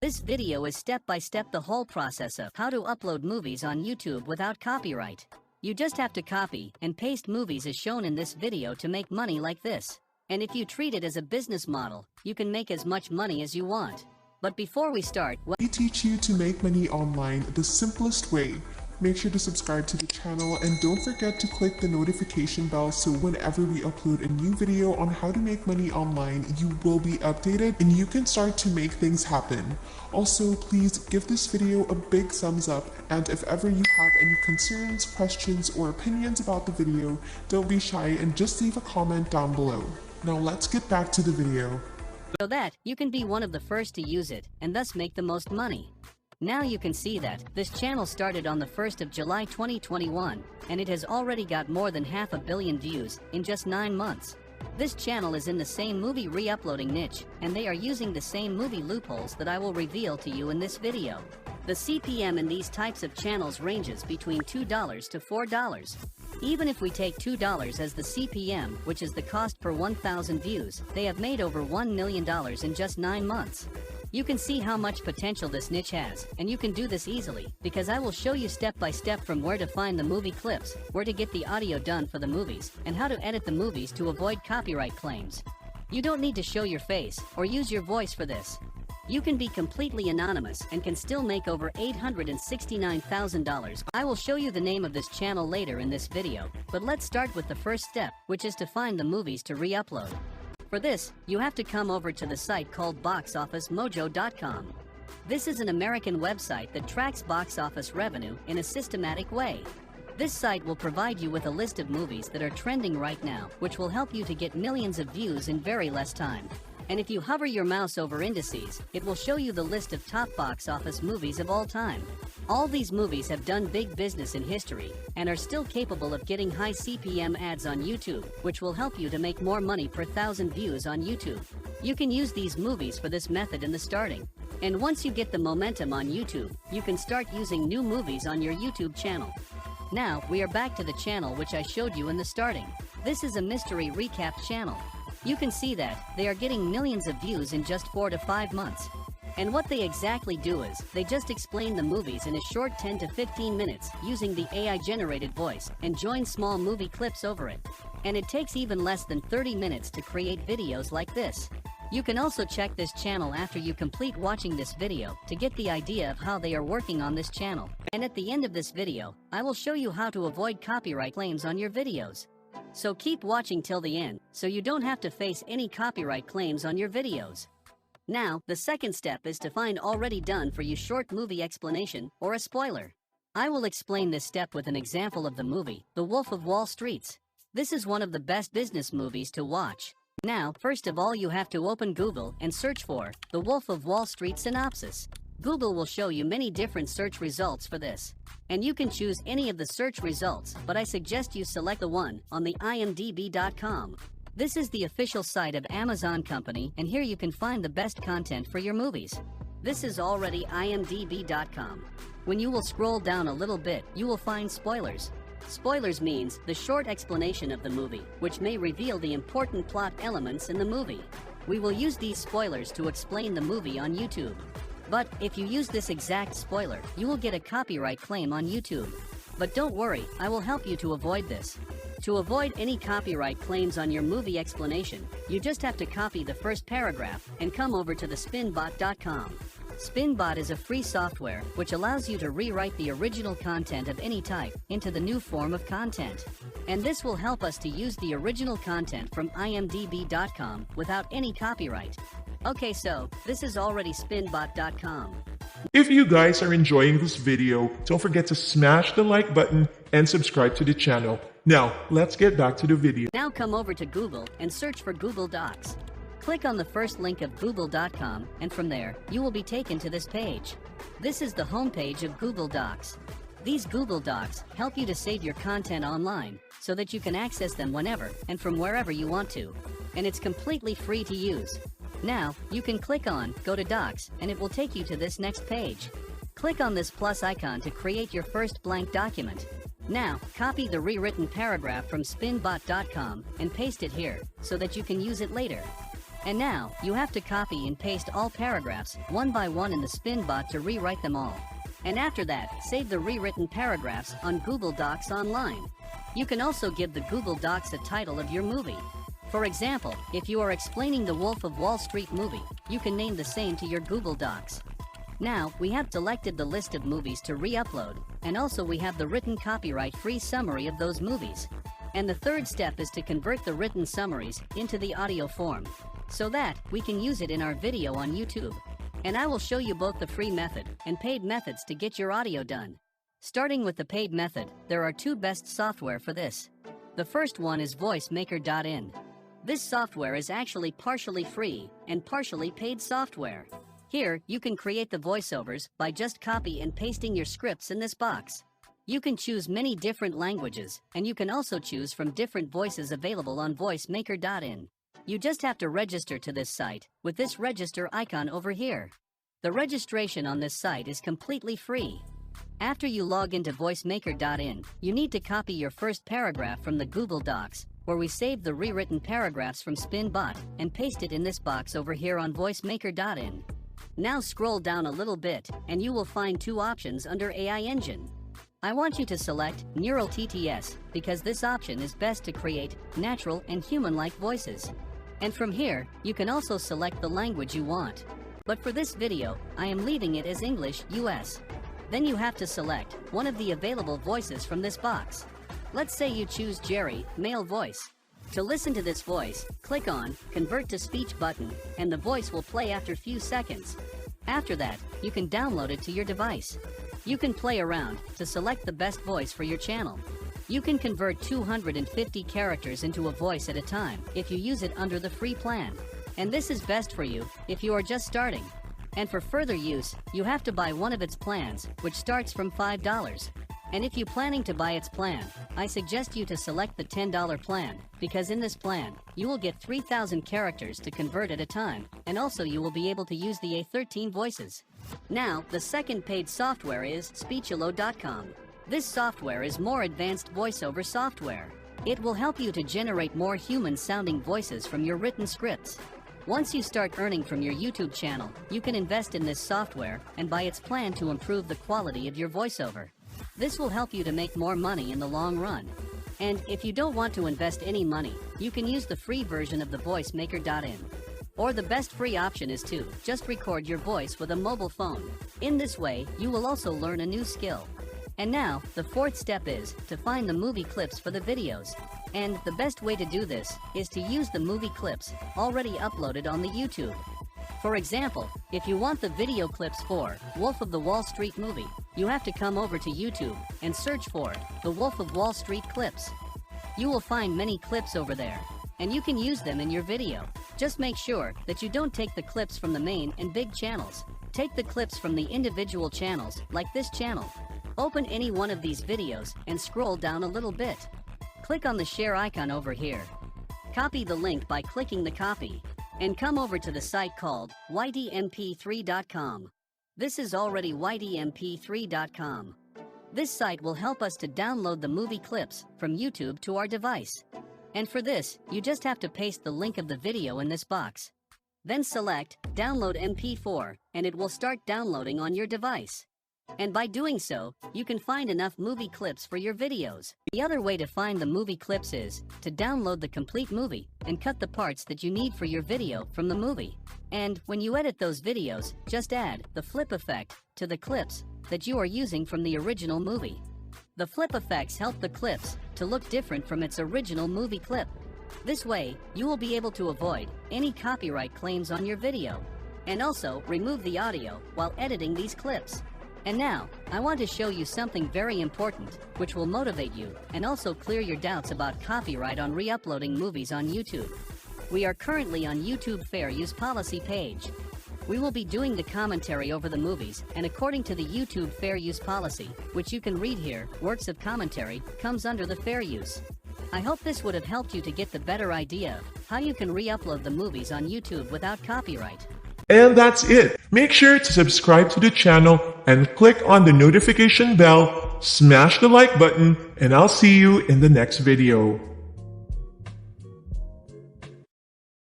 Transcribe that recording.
This video is step by step the whole process of how to upload movies on YouTube without copyright. You just have to copy and paste movies as shown in this video to make money like this. And if you treat it as a business model, you can make as much money as you want. But before we start, We teach you to make money online the simplest way. Make sure to subscribe to the channel and don't forget to click the notification bell so whenever we upload a new video on how to make money online, you will be updated and you can start to make things happen. Also, please give this video a big thumbs up, and if ever you have any concerns, questions, or opinions about the video, don't be shy and just leave a comment down below. Now let's get back to the video. so that you can be one of the first to use it and thus make the most money. Now you can see that this channel started on the 1st of July 2021, and it has already got more than 500 million views in just 9 months. This channel is in the same movie re-uploading niche, and they are using the same movie loopholes that I will reveal to you in this video. The CPM in these types of channels ranges between $2 to $4. Even if we take $2 as the CPM, which is the cost per 1,000 views, they have made over $1 million in just 9 months. You can see how much potential this niche has, and you can do this easily, because I will show you step by step from where to find the movie clips, where to get the audio done for the movies, and how to edit the movies to avoid copyright claims. You don't need to show your face or use your voice for this. You can be completely anonymous and can still make over $869,000. I will show you the name of this channel later in this video, but let's start with the first step, which is to find the movies to re-upload. For this, you have to come over to the site called boxofficemojo.com. This is an American website that tracks box office revenue in a systematic way. This site will provide you with a list of movies that are trending right now, which will help you to get millions of views in very less time. And if you hover your mouse over indices, it will show you the list of top box office movies of all time. All these movies have done big business in history and are still capable of getting high CPM ads on YouTube, which will help you to make more money per 1,000 views on YouTube. You can use these movies for this method in the starting. And once you get the momentum on YouTube, you can start using new movies on your YouTube channel. Now, we are back to the channel which I showed you in the starting. This is a mystery recap channel. You can see that they are getting millions of views in just 4 to 5 months. And what they exactly do is, they just explain the movies in a short 10 to 15 minutes using the AI-generated voice and join small movie clips over it. And it takes even less than 30 minutes to create videos like this. You can also check this channel after you complete watching this video to get the idea of how they are working on this channel. And at the end of this video, I will show you how to avoid copyright claims on your videos. So keep watching till the end, so you don't have to face any copyright claims on your videos. Now, the second step is to find already done for you short movie explanation or a spoiler. I will explain this step with an example of the movie, The Wolf of Wall Street. This is one of the best business movies to watch. Now, first of all, you have to open Google and search for The Wolf of Wall Street synopsis. Google will show you many different search results for this. And you can choose any of the search results, but I suggest you select the one on the imdb.com. This is the official site of Amazon company, and here you can find the best content for your movies. This is already imdb.com. When you will scroll down a little bit, you will find spoilers. Spoilers means the short explanation of the movie, which may reveal the important plot elements in the movie. We will use these spoilers to explain the movie on YouTube. But if you use this exact spoiler, you will get a copyright claim on YouTube. But don't worry, I will help you to avoid this. To avoid any copyright claims on your movie explanation, you just have to copy the first paragraph and come over to the spinbot.com. Spinbot is a free software which allows you to rewrite the original content of any type into the new form of content. And this will help us to use the original content from imdb.com without any copyright. Okay, so this is already spinbot.com. If you guys are enjoying this video, don't forget to smash the like button and subscribe to the channel. Now, let's get back to the video. Now come over to Google and search for Google Docs. Click on the first link of google.com, and from there, you will be taken to this page. This is the homepage of Google Docs. These Google Docs help you to save your content online so that you can access them whenever and from wherever you want to. And it's completely free to use. Now, you can click on Go to Docs, and it will take you to this next page. Click on this plus icon to create your first blank document. Now, copy the rewritten paragraph from spinbot.com and paste it here so that you can use it later. And now, you have to copy and paste all paragraphs, one by one in the spin bot to rewrite them all. And after that, save the rewritten paragraphs on Google Docs online. You can also give the Google Docs a title of your movie. For example, if you are explaining the Wolf of Wall Street movie, you can name the same to your Google Docs. Now, we have selected the list of movies to re-upload, and also we have the written copyright-free summary of those movies. And the third step is to convert the written summaries into the audio form, so that we can use it in our video on YouTube. And I will show you both the free method and paid methods to get your audio done. Starting with the paid method, there are two best software for this. The first one is voicemaker.in. This software is actually partially free and partially paid software. Here, you can create the voiceovers by just copy and pasting your scripts in this box. You can choose many different languages, and you can also choose from different voices available on voicemaker.in. You just have to register to this site with this register icon over here. The registration on this site is completely free. After you log into voicemaker.in, you need to copy your first paragraph from the Google Docs, where we saved the rewritten paragraphs from SpinBot, and paste it in this box over here on voicemaker.in. Now scroll down a little bit, and you will find two options under AI Engine. I want you to select Neural TTS because this option is best to create natural and human-like voices. And from here, you can also select the language you want. But for this video, I am leaving it as English US. Then you have to select one of the available voices from this box. Let's say you choose Jerry, male voice. To listen to this voice, click on Convert to Speech button, and the voice will play after few seconds. After that, you can download it to your device. You can play around to select the best voice for your channel. You can convert 250 characters into a voice at a time if you use it under the free plan. And this is best for you if you are just starting. And for further use, you have to buy one of its plans, which starts from $5. And if you're planning to buy its plan, I suggest you to select the $10 plan, because in this plan, you will get 3,000 characters to convert at a time, and also you will be able to use the A13 voices. Now, the second paid software is Speechelo.com. This software is more advanced voiceover software. It will help you to generate more human-sounding voices from your written scripts. Once you start earning from your YouTube channel, you can invest in this software and buy its plan to improve the quality of your voiceover. This will help you to make more money in the long run. And if you don't want to invest any money, you can use the free version of the voicemaker.in. Or the best free option is to just record your voice with a mobile phone. In this way, you will also learn a new skill. And now, the fourth step is to find the movie clips for the videos. And the best way to do this is to use the movie clips already uploaded on the YouTube. For example, if you want the video clips for Wolf of the Wall Street movie, you have to come over to YouTube and search for the Wolf of Wall Street clips. You will find many clips over there, and you can use them in your video. Just make sure that you don't take the clips from the main and big channels. Take the clips from the individual channels, like this channel. Open any one of these videos and scroll down a little bit. Click on the share icon over here. Copy the link by clicking the copy, and come over to the site called ydmp3.com. This is already ydmp3.com. This site will help us to download the movie clips from YouTube to our device. And for this, you just have to paste the link of the video in this box. Then select Download MP4, and it will start downloading on your device. And by doing so, you can find enough movie clips for your videos. The other way to find the movie clips is to download the complete movie and cut the parts that you need for your video from the movie. And when you edit those videos, just add the flip effect to the clips that you are using from the original movie. The flip effects help the clips to look different from its original movie clip. This way, you will be able to avoid any copyright claims on your video, and also remove the audio while editing these clips. And now, I want to show you something very important, which will motivate you and also clear your doubts about copyright on re-uploading movies on YouTube. We are currently on YouTube Fair Use Policy page. We will be doing the commentary over the movies, and according to the YouTube Fair Use Policy, which you can read here, works of commentary comes under the fair use. I hope this would have helped you to get the better idea of how you can re-upload the movies on YouTube without copyright. And that's it. Make sure to subscribe to the channel and click on the notification bell, smash the like button, and I'll see you in the next video.